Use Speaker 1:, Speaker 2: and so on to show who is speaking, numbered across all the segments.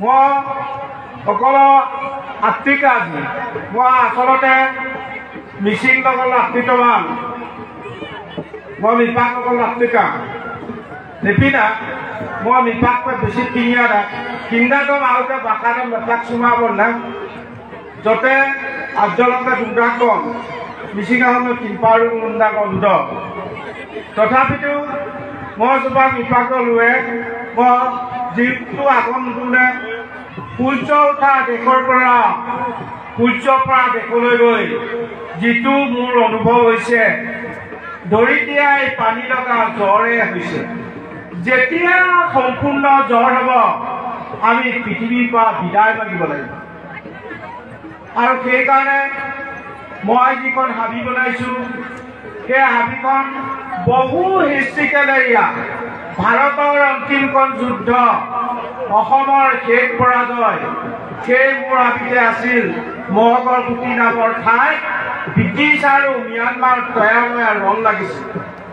Speaker 1: মই অকল আত্মিকা আজি মই আচলতে মিচিং লগল আত্মিতমান মই মিপাক অকল আত্মিকা নেপিনা মই মিপাক বেছি কিনিয়া কিন্দাদম আউকে বাকাদম মেপাক সুমাব না যতে আজ্জলকে দুৰ্গাকন মিচিঙাহনৰ কিম্পাৰু মুণ্ডা গন্ধ তথাপিতো মই জোপা মিপাক লোৱে মই যিটো আগম যোনে সূৰ্য উঠা দেশৰ পৰা দেশলৈ গৈ যিটো মোৰ অনুভৱ হৈছে ধৰি দিয়াই পানী লগা জ্বৰে হৈছে যেতিয়া সম্পূৰ্ণ জ্বৰ হ'ব আমি পৃথিৱীৰ পৰা বিদায় মাগিব লাগিব আৰু সেইকাৰণে মই যিখন হাবি বনাইছোঁ সেই হাবিখন বহু হিষ্ট্ৰিকেলেৰিয়া ভাৰতৰ অন্তিমখন যুদ্ধ অসমৰ শেষ পৰাজয় সেই মোৰ হাবিতে আছিল মহগড়গুটি নামৰ ঠাই ব্ৰিটিছ আৰু ম্যানমাৰ তয়াময়া ৰং লাগিছিল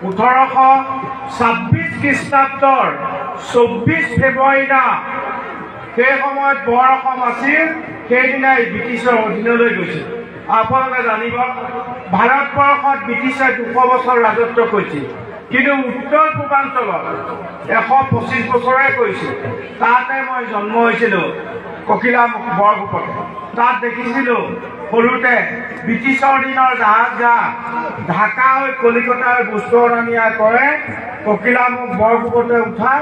Speaker 1: 1826 খ্ৰীষ্টাব্দৰ 24 ফেব্ৰুৱাৰীনা সেই সময়ত বৰ অসম আছিল সেইদিনাই ব্ৰিটিছৰ অধীনলৈ গৈছিল আপোনালোকে জানিব ভাৰতবৰ্ষত ব্ৰিটিছে 200 বছৰ ৰাজত্ব কৰিছিল কিন্তু উত্তৰ পূৰ্বাঞ্চলত 125 বছৰে কৰিছিল তাতে মই জন্ম হৈছিলোঁ ককিলামুখ বৰগুপতে তাত দেখিছিলোঁ সৰুতে ব্ৰিটিছৰ দিনৰ জাহাজ ঢাকা হৈ কলিকতাৰ বস্তু অনা নিয়া কৰে ককিলামুখ বৰগুপতে উঠাই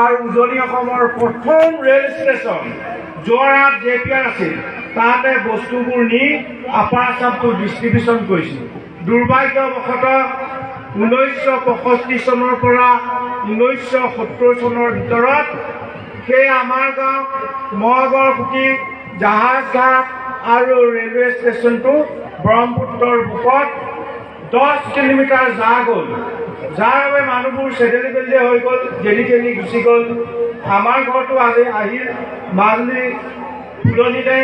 Speaker 1: আৰু উজনি অসমৰ প্ৰথম ৰেল ষ্টেচন যোৰহাট জেপিআৰ আছিল তাতে বস্তুবোৰ নি আপাৰ আছামটো ডিষ্ট্ৰিবিউশ্যন কৰিছিল দুৰ্ভাগ্যবশতঃ 1965 চনৰ পৰা 1970 চনৰ ভিতৰত সেই আমাৰ গাঁও মহগড়গুটি জাহাজ ঘাট আৰু ৰেলৱে ষ্টেচনটো ব্ৰহ্মপুত্ৰৰ বুকত 10 কিলোমিটাৰ যা গ'ল যাৰ বাবে মানুহবোৰ চেডেলি বেলি হৈ গ'ল জেলি জেলি গুচি গ'ল আমাৰ ঘৰটো আহিল মাজুলী ফুলনিতে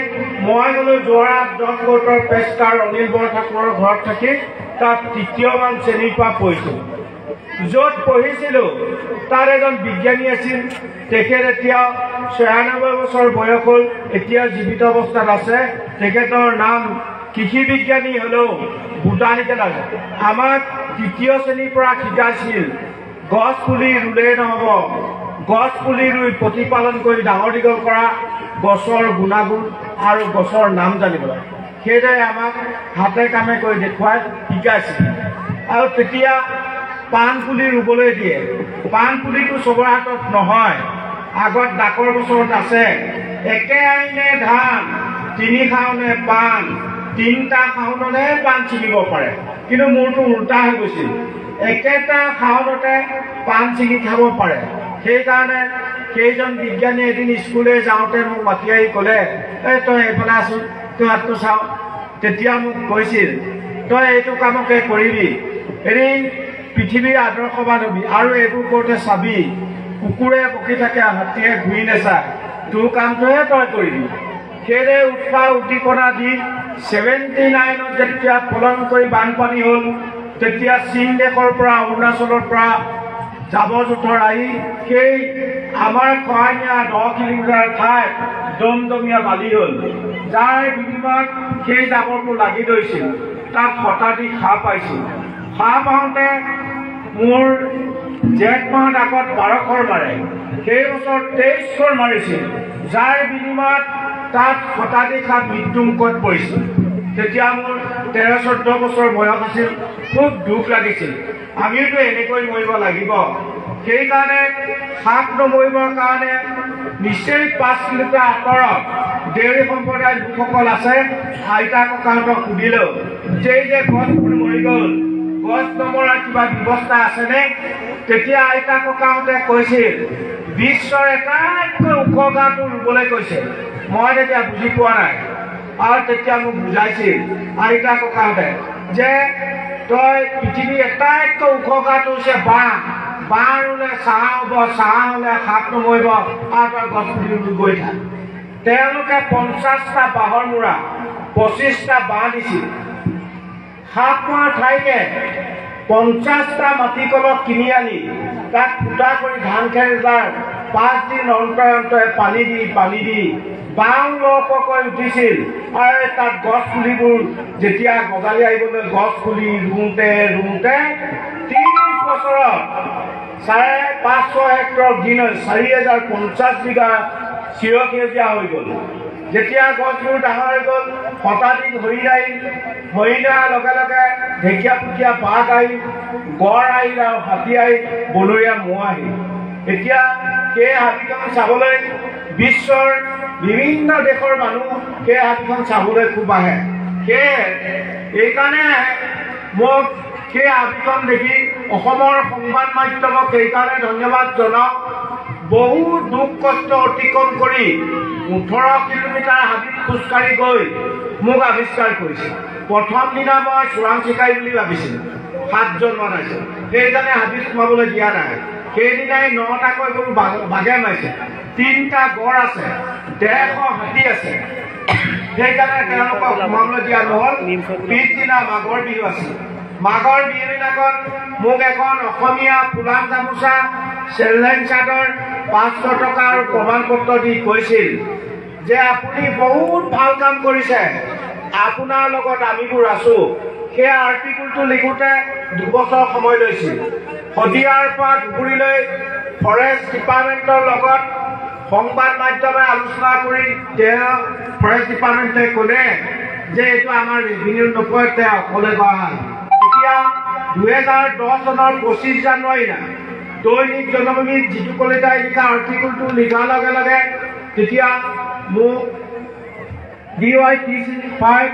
Speaker 1: মই গ'লো যোৰহাট 10 বছৰ পেষ্টাৰ অনিল বৰঠাকুৰৰ ঘৰত থাকি তাত তৃতীয়মান শ্ৰেণীৰ পৰা পঢ়িছিলোঁ য'ত পঢ়িছিলোঁ তাৰ এজন বিজ্ঞানী আছিল তেখেত এতিয়া 96 বছৰ বয়স হ'ল এতিয়া জীৱিত অৱস্থাত আছে তেখেতৰ নাম কৃষি বিজ্ঞানী হ'লেও বুটানিকেল আছে আমাক তৃতীয় শ্ৰেণীৰ পৰা শিকাইছিল গছ পুলি ৰুলে নহ'ব গছ পুলি ৰুই প্ৰতিপালন কৰি ডাঙৰ দীঘল কৰা গছৰ গুণাগুণ আৰু গছৰ নাম জানিব লাগে সেইদৰে আমাক হাতে কামে কৰি দেখুৱাই শিকাইছিল আৰু তেতিয়া পাণ পুলি ৰুবলৈ দিয়ে পাণ পুলিটো চবৰে হাতত নহয় আগত ডাকৰ বছৰত আছে একে আইনে ধান 3 খাওনে পাণ 3টা খাওননে পাণ ছিঙিব পাৰে কিন্তু মোৰটো উল্টা হৈ গৈছিল একেটা খাওনতে পাণ ছিঙি খাব পাৰে সেইকাৰণে কেইজন বিজ্ঞানী এদিন স্কুলে যাওঁতে মোক মাতি আহি ক'লে তই এইফালে আছোন তই হাতটো চাওঁ তেতিয়া মোক কৈছিল তই এইটো কামকে কৰিবি এদিন পৃথিৱীৰ আদৰ্শবান হবি আৰু এইবোৰ কৰোঁতে চাবি কুকুৰে বকি থাকে হাতীয়ে ঘূৰি নাচায় তোৰ কামটোহে তই কৰিবি সেইদৰে উৎসাহ উদ্দীপনা দি 79ত যেতিয়া প্ৰলয়ংকৰী বানপানী হ'ল তেতিয়া চীন দেশৰ পৰা অৰুণাচলৰ পৰা জাবৰ জোঁথৰ আহি সেই আমাৰ খৰাঙীয়া 10 কিলোমিটাৰ ঠাইত দমদমীয়া বালি হ'ল যাৰ বিনিময়ত সেই জাবৰটো লাগি ধৰিছিল তাত শতাধিক হাঁহ পাইছিল হাঁহ পাওঁতে মোৰ জেঠ মাহত আগত 12 মাৰে সেই বছৰ 23 মাৰিছিল যাৰ বিনিময়ত তাত শতাধিক হাঁহ মৃত্যুমুখত পৰিছিল তেতিয়া মোৰ 13-14 বছৰ বয়স আছিল খুব দুখ লাগিছিল আমিওতো এনেকৈ মৰিব লাগিব সেইকাৰণে হাঁহ নমৰিবৰ কাৰণে নিশ্চয় 5 কিলোমিটাৰ আঁতৰত দেউৰী সম্প্ৰদায়ৰ লোকসকল আছে আইতা ককাহঁতক সুধিলোঁ যে গছবোৰ মৰি গ'ল গছ নমৰাৰ কিবা ব্যৱস্থা আছেনে তেতিয়া আইতা ককাহঁতে কৈছিল বিশ্বৰ এটাইতকৈ ওখ গাঁটো ৰুবলৈ কৈছে মই তেতিয়া বুজি পোৱা নাই আৰু তেতিয়া মোক বুজাইছিল আইতা ককাহঁতে যে তই পৃথিৱীৰ এটাইতকৈ ওখ গাঁটো হৈছে বাঁহ ৰুলে ছাঁ হ'ব ছাঁ হ'লে সাপ নমৰিব আৰু তই গছ পুলি গৈ থাক তেওঁলোকে 50টা বাঁহৰ মূৰা 25টা বাঁহ দিছিল সাপ মৰা ঠাইতে 50টা মাটি কলহ কিনি আনি তাত ফুটা কৰি ধান খেৰ 5 দিন অন্তৰে পানী দি বাং লহপহকৈ উঠিছিল আৰু তাত গছ পুলিবোৰ যেতিয়া গজালি আহিবলৈ গছ পুলি ৰুওঁতে 30 বছৰত 550 হেক্টৰ দিন 4050 বিঘা চিৰসেউজীয়া হৈ গ'ল। যেতিয়া গছবোৰ ডাঙৰ হৈ গ'ল, শতাধিক হৰিণ আহিল। হৰিণ অহাৰ লগে লগে ঢেকীয়াপুতীয়া বাঘ আহিল, গড় আহিল আৰু হাতী আহিল, বনৰীয়া ম'হ আহিল। এতিয়া সেই হাতীখন চাবলৈ বিশ্বৰ বিভিন্ন দেশৰ মানুহ সেই হাতীখন চাবলৈ খুব আহে। এইকাৰণে মোক সেই হাতীখন দেখি অসমৰ সংবাদ মাধ্যমক সেইকাৰণে ধন্যবাদ জনাওঁ। বহুত দুখ কষ্ট অতিক্ৰম কৰি 18 কিলোমিটাৰ হাতীত খোজকাঢ়ি গৈ মোক আৱিষ্কাৰ কৰিছে। প্ৰথম দিনা মই চোৰাং চিকাৰী বুলি ভাবিছিলোঁ, 7জন বনাইছে, সেইজনে হাতীত সোমাবলৈ দিয়া নাই। সেইদিনাই 9টাকৈ গৰু বাঘে মাৰিছে, 3টা গড় আছে, 150 হাতী আছে, সেইকাৰণে তেওঁলোকক সোমাবলৈ দিয়া নহ'ল। পিছদিনা মাঘৰ বিহু আছিল। মাঘৰ বিহুৰ দিনাখন মোক এখন অসমীয়া ফুলাম গামোচা, চেলেং চাদৰ, 500 টকা আৰু প্ৰমাণ পত্ৰ দি কৈছিল যে আপুনি বহুত ভাল কাম কৰিছে, আপোনাৰ লগত আমিবোৰ আছো। সেই আৰ্টিকুলটো লিখোঁতে 2 বছৰ সময় লৈছিল। শদিয়াৰ পৰা ধুবুৰীলৈ ফৰেষ্ট ডিপাৰ্টমেণ্টৰ লগত সংবাদ মাধ্যমে আলোচনা কৰি ফৰেষ্ট ডিপাৰ্টমেণ্টে ক'লে যে এইটো আমাৰ ৰেভিনিউ নপৰে, অকলে কৰা হয়। এতিয়া 2010 চনৰ 25 জানুৱাৰী না দৈনিক জনমভূমিত জিতু কলিতাই লিখা আৰ্টিকুলটো লিখাৰ লগে লগে তেতিয়া মোক DY 365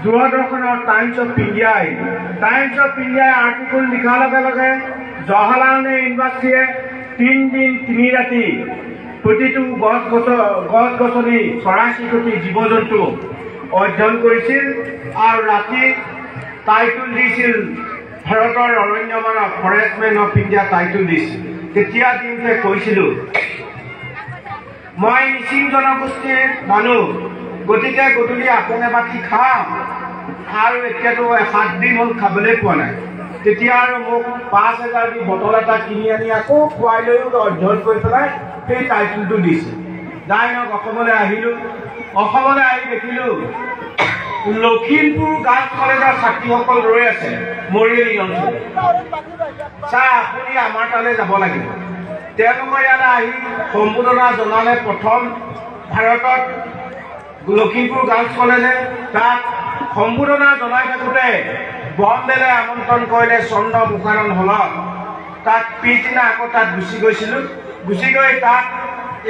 Speaker 1: দূৰদৰ্শনৰ টাইমছ অফ ইণ্ডিয়াই আৰ্টিকুল লিখাৰ লগে লগে জৱাহৰলাল ইউনিভাৰ্চিটিয়ে 3 দিন 3 ৰাতি প্ৰতিটো গছ-গছনি, চৰাই-চিৰিকটি, জীৱ-জন্তু অধ্যয়ন কৰিছিল আৰু ৰাতি টাইটল দিছিল ভাৰতৰ অৰণ্য মানৱ ফৰেষ্টমেন অফ ইণ্ডিয়া টাইটল দিছিল। তেতিয়া দিনতে কৈছিলোঁ মই মিচিং জনগোষ্ঠীৰ মানুহ, গতিকে গধূলি আপোনে বাতি খাওঁ আৰু এতিয়াতো 7 দিন হ'ল খাবলৈ পোৱা নাই। তেতিয়া আৰু মোক 5000 দি বটল এটা কিনি আনি আকৌ খুৱাই লৈও অধ্যয়ন কৰি পেলাই সেই টাইটলটো দিছিল। যাই হওক অসমলৈ আহিলোঁ। অসমলৈ আহি দেখিলোঁ লখিমপুৰ গাৰ্লছ কলেজৰ ছাত্ৰীসকল ৰৈ আছে মৰিয়নি অঞ্চলত। ছাৰ আপুনি আমাৰ তালৈ যাব লাগিব। তেওঁলোকে ইয়ালৈ আহি সম্বোধনা জনালে। প্ৰথম ভাৰতত লখিমপুৰ গাৰ্লছ কলেজে তাত সম্বোধনা জনাই থাকোঁতে বমবেলে আমন্ত্ৰণ কৰিলে চন্দ্ৰ মুখানন হলত। তাত পিছদিনা আকৌ তাত গুচি গৈছিলোঁ। গুচি গৈ তাত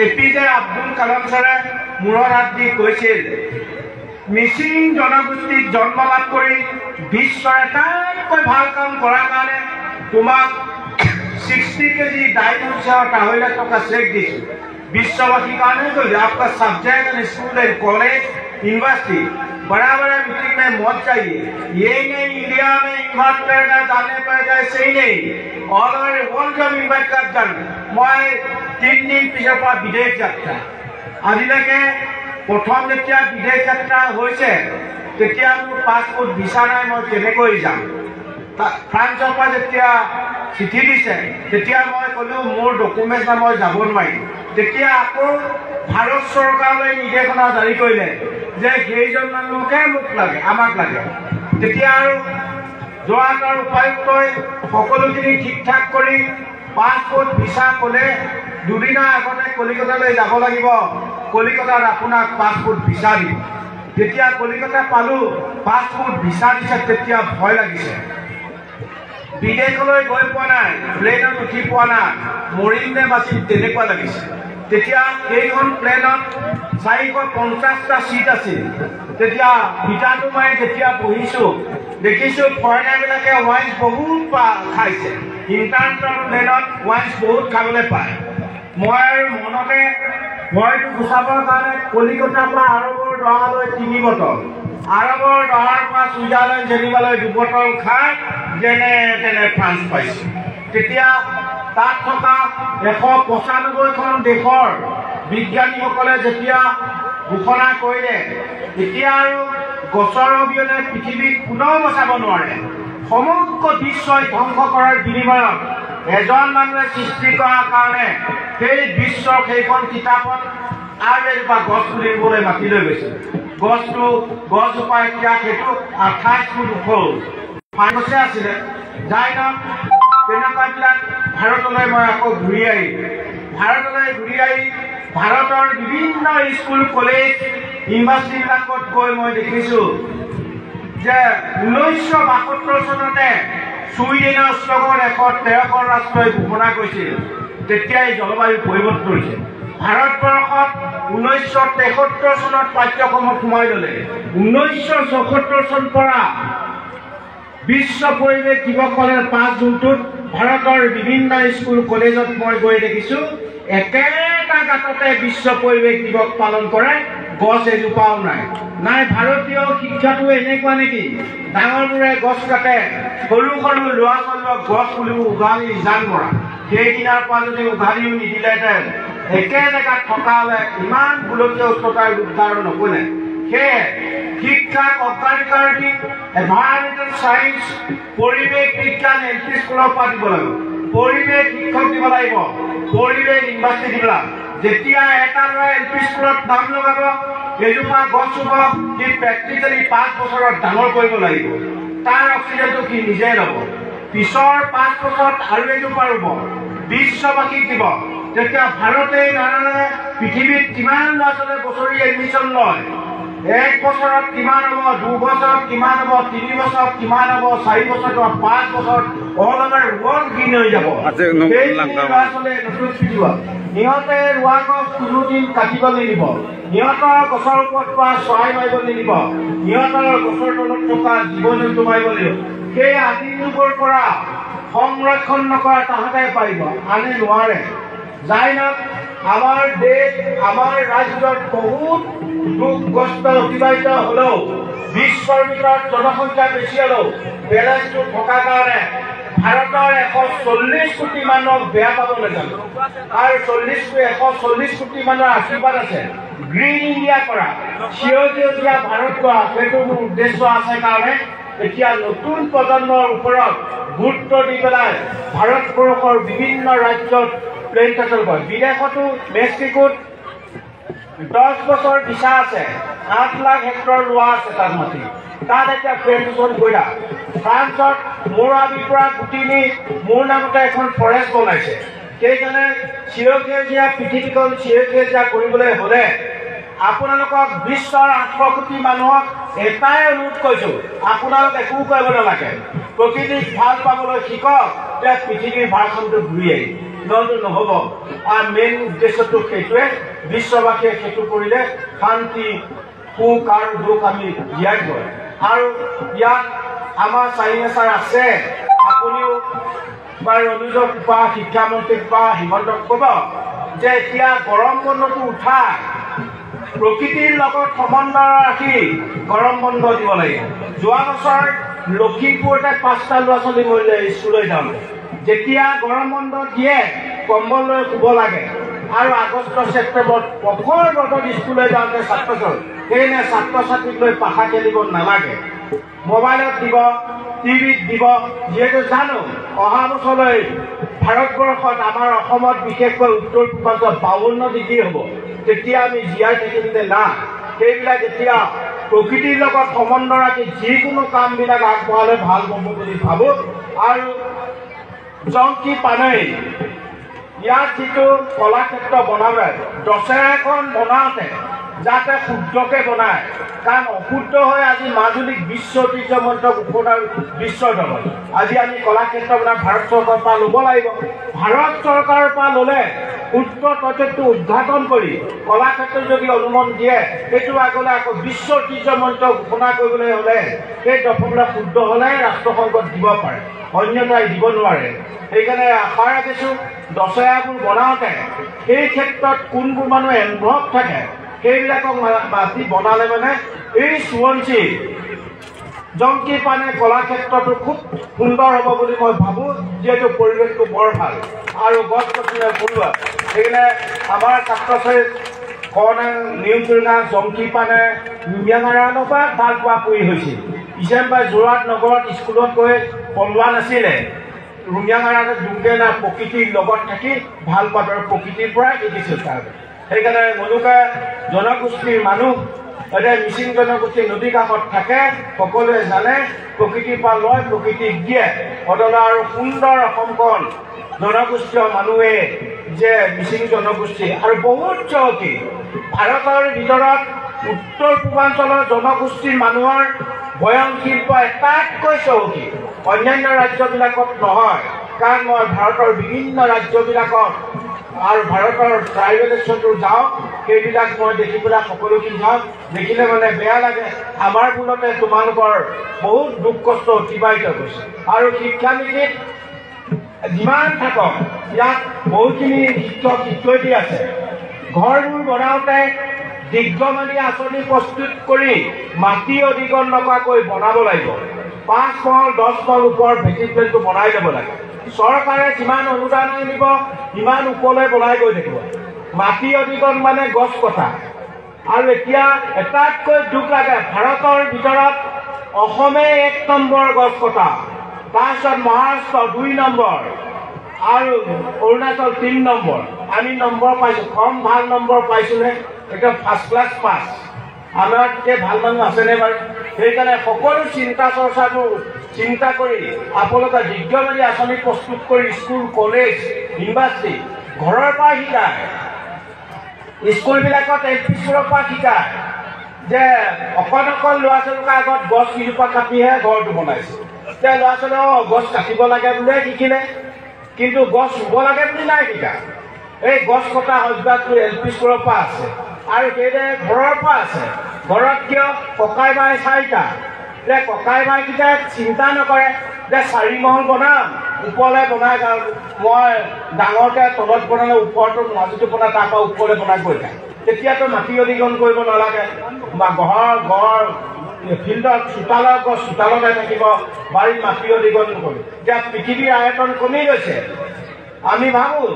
Speaker 1: APJ আব্দুল কালাম ছাৰে মূৰত হাত দি কৈছিল মিচিং জনগোষ্ঠীত জন্ম লাভ কৰি বিশ্বৰ আটাইতকৈ ভাল কাম কৰাৰ কাৰণে তোমাক 60 কেজি ডাইনোচৰ 2.5 টকা চেক দিছোঁ। विश्ववासी कानून को आपका subject and school and college university बड़ा बड़ा मीटिंग में मौत चाहिए। ये नहीं इंडिया में इन्वाइट करेगा जाने पाएगा, ऐसे ही नहीं ऑल ओवर वर्ल्ड जब इन्वाइट कर जान मैं 3 दिन पीछे पर विदेश यात्रा আজিলৈকে प्रथम যেতিয়া विदेश यात्रा হৈছে তেতিয়া মোৰ পাছপোৰ্ট ভিসা নাই, মই কেনেকৈ যাম। ফ্ৰান্সৰ পৰা যেতিয়া চিঠি দিছে তেতিয়া মই ক'লো মোৰ ডকুমেণ্ট না মই যাব নোৱাৰিম। তেতিয়া আকৌ ভাৰত চৰকাৰলৈ নিৰ্দেশনা জাৰি কৰিলে যে সেইজন মানুহকে মোক লাগে, আমাক লাগে। তেতিয়া আৰু যোৱাবাৰ উপায়ুক্তই সকলোখিনি ঠিক ঠাক কৰি পাছপোৰ্ট ভিসা ক'লে দুদিনৰ আগতে কলিকতালৈ যাব লাগিব, কলিকতাত আপোনাক পাছপোৰ্ট ভিসা দিব। যেতিয়া কলিকতা পালোঁ পাছপোৰ্ট ভিসা দিছে তেতিয়া ভয় লাগিছে। বিদেশলৈ গৈ পোৱা নাই, প্লেনত উঠি পোৱা নাই, মৰিম নে বাচিম তেনেকুৱা লাগিছে। তেতিয়া এইখন প্লেনত 450টা চিট আছিল। তেতিয়া ভিটাটো মাৰি যেতিয়া বহিছোঁ দেখিছোঁ ফৰেনাৰবিলাকে ৱাইন বহুত খাইছে। ইণ্টাৰনেশ্যনেল প্লেনত ৱাইন বহুত খাবলৈ পায়। মই আৰু মনতে ভয়টো গুচাবৰ কাৰণে কলিকতাৰ পৰা আৰৱৰ দহালৈ 3 বটল, আৰৱৰ দহাৰ পৰা ছুইজাৰলেণ্ড জেনিভালৈ 2 বটল খাই যেনে তেনে ফ্ৰান্স পাইছোঁ। তেতিয়া তাত থকা 195খন দেশৰ বিজ্ঞানীসকলে যেতিয়া ঘোষণা কৰিলে এতিয়া আৰু গছৰ অবিহনে পৃথিৱীক কোনেও বচাব নোৱাৰে, সমগ্ৰ বিশ্বই ধ্বংস কৰাৰ বিনিময়ত এজন মানুহে সৃষ্টি কৰাৰ কাৰণে সেই বিশ্বৰ সেইখন কিতাপত আৰু এজোপা গছ পুলিবলৈ মাতি লৈ গৈছে। গছজোপা এতিয়া সেইটো 28 ফুট ওখ ফাৰ্মাচী আছিলে। যাই নাম তেনেকুৱাবিলাক ভাৰতলৈ মই আকৌ ঘূৰি আহি ভাৰতৰ বিভিন্ন স্কুল কলেজ ইউনিভাৰ্চিটিবিলাকত গৈ মই দেখিছোঁ যে 1972 চনতে ছুইডেনৰ ষ্টকত 113খন ৰাষ্ট্ৰই ঘোষণা কৰিছিল। তেতিয়াই জলবায়ু পৰিৱৰ্তন হৈছে। ভাৰতবৰ্ষত 1973 চনত পাঠ্যক্ৰমত সোমাই ল'লে। 1974 চনৰ পৰা বিশ্ব পৰিৱেশ দিৱসৰ 5 জুনটোত ভাৰতৰ বিভিন্ন স্কুল কলেজত মই গৈ দেখিছোঁ একেটা গাঁততে বিশ্ব পৰিৱেশ দিৱস পালন কৰে, গছ এজোপাও নাই। ভাৰতীয় শিক্ষাটো এনেকুৱা নেকি? ডাঙৰবোৰে গছ কাটে, সৰু সৰু ল'ৰা ছোৱালীক গছ পুলিও উঘালি জান মৰা। সেইদিনাৰ পৰা যদি উঘালিও নিদিলেহেঁতেন একে জেগাত থকা হ'লে ইমান গোলকীয় উষ্ণতাৰ উদ্ধাৰ নকৰিলে। সেয়ে শিক্ষাক অগ্ৰাধিকাৰ দি এনভাইৰনমেণ্টেল ছায়েন্স পৰিৱেশ বিজ্ঞান LP স্কুলৰ পৰা দিব লাগিব, পৰিৱেশ শিক্ষক দিব লাগিব, পৰিৱেশ ইউনিভাৰ্চিটি দিব লাগিব। যেতিয়া এটা ল'ৰাই LP স্কুলত নাম লগাব এজোপা গছ ৰুব, সি প্ৰেক্টিকেলি 5 বছৰত ডাঙৰ কৰিব লাগিব। তাৰ অক্সিজেনটো সি নিজে ল'ব। পিছৰ 5 বছৰত আৰু এজোপা ৰুব, বিশ্ববাসীক দিব। তেতিয়া ভাৰতেই নাজানে পৃথিৱীত কিমান ল'ৰা ছোৱালীয়ে বছৰি এডমিশ্যন লয়। 1 বছৰত কিমান হ'ব, 2 বছৰত কিমান হ'ব, 3 বছৰত কিমান হ'ব, 4 বছৰত 5 বছৰত অল অভাৰ ৱৰ্ল্ড গিন হৈ যাব। ল'ৰা ছোৱালীয়ে নতুন শিকিব। সিহঁতে ৰোৱা গছ কোনোদিন কাটিব নিদিব, সিহঁতৰ গছৰ ওপৰত পৰা চৰাই মাৰিব নিদিব, সিহঁতৰ গছৰ তলত থকা জীৱ জন্তু মাৰিব নিদিব। সেই আদিম যুগৰ পৰা সংৰক্ষণ নকৰা তাহাঁতে পাৰিব, আনে নোৱাৰে। যাই নাক আমাৰ দেশ আমাৰ ৰাজ্যত বহুত দুখগ্ৰস্ত অতিবাহিত হ'লেও বিশ্বৰ ভিতৰত জনসংখ্যা বেছি হ'লেও বেলেঞ্চটো থকাৰ কাৰণে ভাৰতৰ 140 কোটি মানুহক বেয়া পাব নাজানো। আৰু 140 কোটি মানুহৰ আশীৰ্বাদ আছে। গ্ৰীণ ইণ্ডিয়া কৰা, সেউজীয়া ভাৰত কৰা, সেইটো মোৰ উদ্দেশ্য আছে কাৰণে এতিয়া নতুন প্ৰজন্মৰ ওপৰত গুৰুত্ব দি পেলাই ভাৰতবৰ্ষৰ বিভিন্ন ৰাজ্যত প্লেণ্টেশ্যন কৰে। বিদেশতো মেক্সিকোত 10 বছৰ ভিছা আছে, 8 লাখ হেক্টৰ ৰোৱা আছে তাত মাটি। তাত এতিয়া প্লেণ্টেশ্যন কৰিলা। ফ্ৰান্সত মোৰ আদিৰ পৰা গুটি নি মোৰ নামতে এখন ফৰেষ্ট বনাইছে। সেইকাৰণে সেউজীয়া পৃথিৱীখন সেউজীয়া কৰিবলৈ হ'লে আপোনালোকক বিশ্বৰ 800 কোটি মানুহক এটাই অনুৰোধ কৰিছোঁ, আপোনালোক একো কৰিব নালাগে। প্ৰকৃতিক ভাল পাবলৈ শিকক, যে পৃথিৱীৰ ভাৰসাম্যটো ঘূৰি আহিব। নহ'ব। আৰু মেইন উদ্দেশ্যটো সেইটোৱে, বিশ্ববাসীয়ে সেইটো কৰিলে শান্তি সুখ আৰু দুখ আমি জীয়াই গৈ। আৰু ইয়াত আমাৰ চাইনেচাৰ আছে, আপুনিও বা ৰবীন্দ্ৰ বা শিক্ষামন্ত্ৰীক বা হিমন্তক ক'ব যে এতিয়া গৰম বন্ধটো উঠাই প্ৰকৃতিৰ লগত সমন্বয় ৰাখি গৰম বন্ধ দিব লাগিব। যোৱা বছৰ লখিমপুৰতে 5টা ল'ৰা ছোৱালী মৰিলে স্কুললৈ যাওঁতে। যেতিয়া গৰম বন্ধ দিয়ে কম্বল লৈ শুব লাগে। আৰু আগষ্ট ছেপ্টেম্বৰত প্ৰখৰ ৰ'দত স্কুললৈ যাওঁতে সেয়েহে ছাত্ৰ ছাত্ৰীক লৈ পাখা খেলিব নালাগে। মোবাইলত দিব, টিভিত দিব। যিহেতু জানো অহা বছৰলৈ ভাৰতবৰ্ষত আমাৰ অসমত বিশেষকৈ উত্তৰ পূৰ্বাঞ্চলত 52 ডিগ্ৰী হ'ব। তেতিয়া আমি জীয়াই থাকিম নে না, সেইবিলাক এতিয়া প্ৰকৃতিৰ লগত সমন্বয় ৰাখি যিকোনো কামবিলাক আগবঢ়ালে ভাল হ'ব বুলি ভাবোঁ। আৰু জংকি পানেই ইয়াত যিটো কলাক্ষেত্ৰ বনালে, দশেৰাখন বনাওঁতে যাতে শুদ্ধকে বনায়, কাৰণ অশুদ্ধ হৈ আজি মাজুলীক বিশ্ব ঐতিহ্যমণ্ডিত ঘোষণাৰ বিশ্বৰ দলত আজি আমি কলাক্ষেত্ৰ বনাই ভাৰত চৰকাৰৰ পৰা ল'ব লাগিব। ভাৰত চৰকাৰৰ পৰা ল'লে শুদ্ধ তথ্যটো উদ্ঘাটন কৰি কলাক্ষেত্ৰ যদি অনুমোদন দিয়ে, সেইটো আগলৈ আকৌ বিশ্ব ঐতিহ্যমণ্ডিত ঘোষণা কৰিবলৈ হ'লে সেই দশমবিলাক শুদ্ধ হ'লে ৰাষ্ট্ৰসংঘত দিব পাৰে, অন্যথাই দিব নোৱাৰে। সেইকাৰণে আশা ৰাখিছোঁ দশেৰাবোৰ বনাওঁতে সেই ক্ষেত্ৰত কোনবোৰ মানুহ এনভলভ থাকে সেইবিলাকক মাতি বনালে মানে এই সোৱণশিৰি জংকি পানে কলাক্ষেত্ৰটো খুব সুন্দৰ হ'ব বুলি মই ভাবোঁ। যিহেতু পৰিৱেশটো বৰ ভাল আৰু গছ গছনিৰে ভৰোৱা, সেইকাৰণে আমাৰ ছাত্ৰ ছাত্ৰী কৰ্ণেল নিউজুৰিঙা জংকি পানে মিয়ানাৰায়ণৰ পৰা ভাল পোৱা কৰি হৈছিল। ইজেন বা যোৰহাট নগৰত স্কুলত গৈ পঢ়োৱা নাছিলে, ৰুঙিয়ামাৰাতে দুগে না প্ৰকৃতিৰ লগত থাকি ভাল পাতৰ প্ৰকৃতিৰ পৰাই শিকিছিল তাহাঁতে সেইকাৰণে মনুকা জনগোষ্ঠীৰ মানুহ এতিয়া মিচিং জনগোষ্ঠী নদী কাষত থাকে সকলোৱে জানে প্ৰকৃতিৰ পৰা লয় প্ৰকৃতিক দিয়ে অদলা আৰু সুন্দৰ অসমখন জনগোষ্ঠীয় মানুহে যে মিচিং জনগোষ্ঠী আৰু বহুত চহকী ভাৰতৰ ভিতৰত উত্তৰ পূৰ্বাঞ্চলৰ জনগোষ্ঠীৰ মানুহৰ বয়ন শিল্প এটাতকৈ চহকী অন্যান্য ৰাজ্যবিলাকত নহয় কাৰণ মই ভাৰতৰ বিভিন্ন ৰাজ্যবিলাকত আৰু ভাৰতৰ ট্ৰাইবেলেশ্যনটো যাওঁ সেইবিলাক মই দেখি পেলাই সকলোখিনি যাওঁ দেখিলে মানে বেয়া লাগে আমাৰ ভুলতে তোমালোকৰ বহুত দুখ কষ্ট অতিবাহিত হৈছে আৰু শিক্ষানীতিত যিমান থাকক ইয়াত বহুতখিনি শিক্ষক শিক্ষয়িত্ৰী আছে ঘৰবোৰ বনাওঁতে দিগ্গমানী আঁচনি প্ৰস্তুত কৰি মাটি অধিগ্ৰহণ নকৰাকৈ বনাব লাগিব 5 মহল 10 মহল ওপৰত ভেটিটো বনাই ল'ব লাগে চৰকাৰে যিমান অনুদান দিব সিমান ওপৰলৈ বনাই গৈ থাকিব মাটি অধিগ্ৰহণ মানে গছ কটা আৰু এতিয়া এটাতকৈ দুখ লাগে ভাৰতৰ ভিতৰত অসমে 1 নম্বৰ গছ কটা তাৰপিছত মহাৰাষ্ট্ৰ 2 নম্বৰ আৰু অৰুণাচল 3 নম্বৰ আমি নম্বৰ পাইছোঁ কম ভাল নম্বৰ পাইছোঁনে এটা ফাৰ্ষ্ট ক্লাছ পাছ আমাতকৈ ভাল মানুহ আছেনে বাৰু সেইকাৰণে সকলো চিন্তা চৰ্চাবোৰ চিন্তা কৰি আপোনালোকে দিগ্গমানী আঁচনি প্ৰস্তুত কৰি স্কুল কলেজ ইউনিভাৰ্চিটি ঘৰৰ পৰা শিকায় স্কুলবিলাকত এল পি স্কুলৰ পৰা শিকায় যে অকল ল'ৰা ছোৱালীৰ আগত গছ কেইজোপা কাটিহে ঘৰটো বনাইছে এতিয়া ল'ৰা ছোৱালীয়ে গছ কাটিব লাগে বুলিয়ে শিকিলে কিন্তু গছ ৰুব লাগে বুলি নাই শিকা এই গছ কটা অভ্যাসটো এল পি স্কুলৰ পৰা আছে আৰু সেইদৰে ঘৰৰ পৰা আছে ঘৰত কিয় ককাই ভাই 4টা যে ককাই ভাইকেইটাই চিন্তা নকৰে যে 4 মহল বনাম ওপৰলৈ বনাই মই ডাঙৰকৈ তলত বনালে ওপৰটো মাজুটো বনাই তাৰপৰা ওপৰলৈ বনাই গৈ যায় তেতিয়াতো মাটি অধিগ্ৰহণ কৰিব নালাগে ঘৰ ফিল্ডত চোতালৰ গছ চোতালতে থাকিব বাৰীত মাটি অধিগ্ৰহণ নকৰিব এতিয়া পৃথিৱীৰ আয়তন কমি গৈছে আমি ভাবোঁ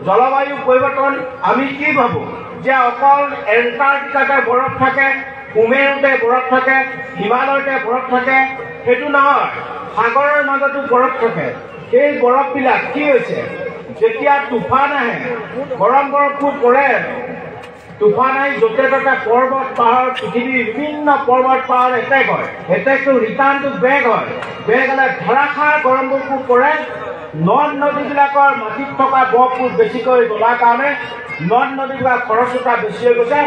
Speaker 1: জলবায়ু পৰিৱৰ্তন আমি কি ভাবোঁ যে অকল এণ্টাৰ্কটিকাতে বৰফ থাকে কুমেৰুতে বৰফ থাকে হিমালয়তে বৰফ থাকে সেইটো নহয় সাগৰৰ মাজতো বৰফ থাকে সেই বৰফবিলাক কি হৈছে যেতিয়া তুফান আহে গৰম বৰফটো পৰে তুফান আহি য'তে ত'তে পৰ্বত পাহাৰ পৃথিৱীৰ বিভিন্ন পৰ্বত পাহাৰ এটেক হয় এটেকটো ৰিটাৰ্ণটো বেগ হয় বেগ হ'লে ধাৰাসাৰ গৰম বৰফটো পৰে নদ নদীবিলাকৰ মাটিত থকা বৰফবোৰ বেছিকৈ গলাৰ কাৰণে নদ নদীবিলাক খৰস্ৰোতা বেছি হৈ গৈছে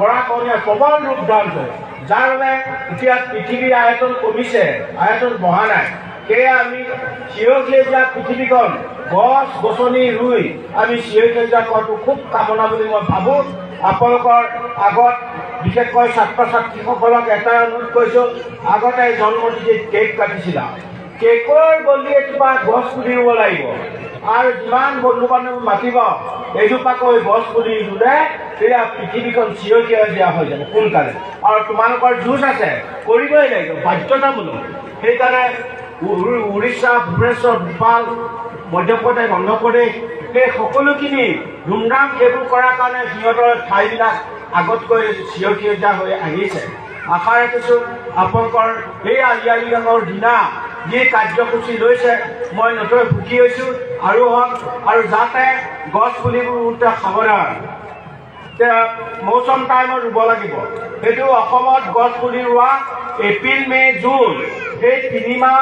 Speaker 1: গৰাখহনীয়াৰ প্ৰবল ৰূপ ধাৰণ কৰে যাৰ বাবে এতিয়া পৃথিৱীৰ আয়তন কমিছে আয়তন বঢ়া নাই সেয়া আমি সেউজীয়া পৃথিৱীখন গছ গছনি ৰুই আমি সেউজীয়া কৰাটো খুব কামনা বুলি মই ভাবোঁ আপোনালোকৰ আগত বিশেষকৈ ছাত্ৰ ছাত্ৰীসকলক এটাই অনুৰোধ কৰিছোঁ আগতে জন্মদিনত কেক কাটিছিলা কেকৰ গলি এজোপা গছ পুলি ৰুব লাগিব আৰু যিমান বন্ধু বান্ধৱ মাতিব এজোপাকৈ গছ পুলি ৰুলে তেতিয়া পৃথিৱীখন সেউজীয়া হৈ যাব সোনকালে আৰু তোমালোকৰ যুঁজ আছে কৰিবই লাগিব বাধ্যতামূলক সেইকাৰণে উৰিষ্যা ভুৱনেশ্বৰ ভূপাল মধ্যপ্ৰদেশ অন্ধ্ৰপ্ৰদেশ সেই সকলোখিনি ধুমধাম সেইবোৰ কৰাৰ কাৰণে সিহঁতৰ ঠাইবিলাক আগতকৈ সেউজীয়া হৈ আহিছে আশা ৰাখিছোঁ আপোনালোকৰ এই আলি আই লৃগাঙৰ দিনা যি কাৰ্যসূচী লৈছে মই নথৈ সুখী হৈছোঁ আৰু হওক আৰু যাতে গছ পুলিবোৰ ৰুওঁতে সাৱধান মৌচুম টাইমত ৰুব লাগিব সেইটো অসমত গছ পুলি ৰোৱা এপ্ৰিল মে জুন সেই 3 মাহ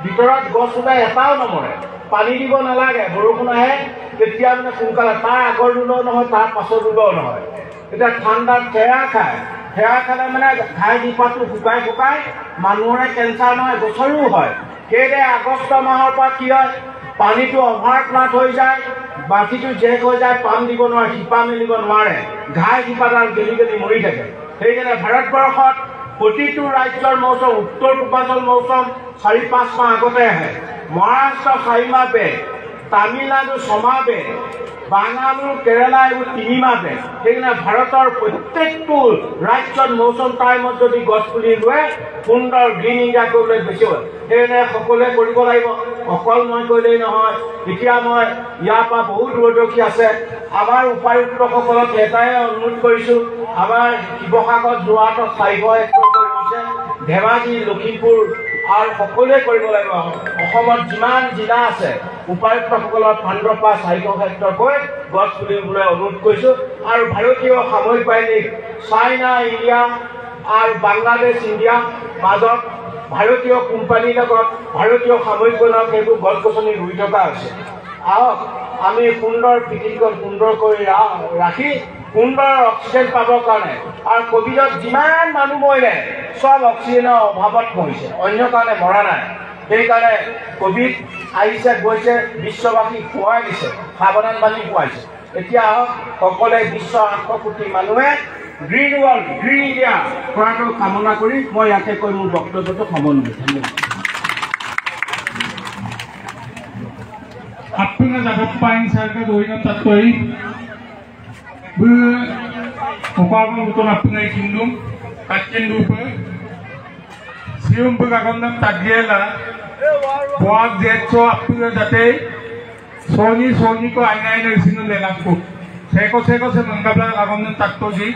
Speaker 1: ভিতৰত গছ ৰুলে এটাও নমৰে পানী দিব নালাগে বৰষুণ আহে তেতিয়া মানে সোনকালে তাৰ আগৰ ৰুলেও নহয় তাৰ পাছত ৰুলেও নহয় এতিয়া ঠাণ্ডাত ঠেয়া খায় ঠেয়া খালে মানে ঘাই শিপাটো শুকাই শুকাই মানুহৰে কেঞ্চাৰ নহয় গছৰো হয় সেইদৰে আগষ্ট মাহৰ পৰা কি হয় পানীটো অভাৰ ফ্লাড হৈ যায় মাটিটো জেক হৈ যায় পাম দিব নোৱাৰে শিপা মেলিব নোৱাৰে ঘাই শিপাডাল গেলি গেলি মৰি থাকে সেইকাৰণে ভাৰতবৰ্ষত প্ৰতিটো ৰাজ্যৰ মৌচুম উত্তৰ পূৰ্বাঞ্চল মৌচুম 4-5 মাহ আগতে আহে মহাৰাষ্ট্ৰ 4 মাহ বেগ তামিলনাডু 6 মাহ বেগ বাংগালোৰ কেৰালা এইবোৰ 3 মাহ বেগ সেইকাৰণে ভাৰতৰ প্ৰত্যেকটো ৰাজ্যত মৌচুম টাইমত যদি গছ পুলি ৰুৱে সুন্দৰ গ্ৰীণ ইণ্ডিয়া কৰিবলৈ বেছি হয় সেইকাৰণে সকলোৱে কৰিব লাগিব অকল মই কৰিলেই নহয় এতিয়া মই ইয়াৰ পৰা বহুত দূৰদৰ্শী আছে আমাৰ উপায়ুক্তসকলক এটাই অনুৰোধ কৰিছোঁ আমাৰ শিৱসাগৰত যোৱাটো 400 হেক্টৰ কৰি ৰুইছে ধেমাজি লখিমপুৰ আৰু সকলোৱে কৰিব লাগিব অসমত যিমান জিলা আছে উপায়ুক্তসকলৰ ফাণ্ডৰ পৰা 400 হেক্টৰকৈ গছ পুলিবলৈ অনুৰোধ কৰিছোঁ আৰু ভাৰতীয় সামৰিক বাহিনীক চাইনা ইণ্ডিয়া আৰু বাংলাদেশ ইণ্ডিয়া মাজত ভাৰতীয় কোম্পানীৰ লগত ভাৰতীয় সামৰিক বাহিনীক সেইবোৰ গছ গছনি ৰুই থকা হৈছে আহক আমি সুন্দৰ পৃথিৱীখন সুন্দৰ কৰি ৰাখি সুন্দৰ অক্সিজেন পাবৰ কাৰণে আৰু কোভিডত যিমান মানুহ মৰিলে সব অক্সিজেনৰ অভাৱত মৰিছে অন্য কাৰণে মৰা নাই সেইকাৰণে কোভিড আহিছে গৈছে বিশ্ববাসীক খুৱাই দিছে সাৱধান বাণী খুৱাইছে এতিয়া আহক সকলোৱে বিশ্বৰ 800 কোটি মানুহে গ্ৰীণ ৱৰ্ল্ড গ্ৰীণ ইণ্ডিয়া কৰাটো কামনা কৰি মই ইয়াতে কৈ মোৰ বক্তব্যটো সামৰণি মাৰিছোঁ ধন্যবাদ
Speaker 2: Appunga dapat pain sarga doina tatoi bu opama utun appunga ikindum kachen dupa sium bu kagondam tagiela boag jetso appunga jate soni ko aina isinu lelakku seko se mangabla kagondam tattoji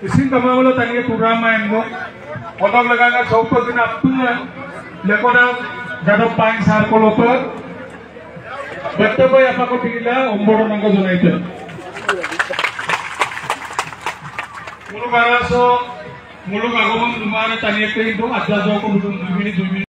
Speaker 2: isin kamamulo taniye purama emno odak lagana chauko din appunga lekoda dapat pain sarko loto Betul apa kau pilihlah ombor nangka zona itu. Mulu baraso, mulu kagum lumana tanya ke itu ada jauh kemudian 2 minit.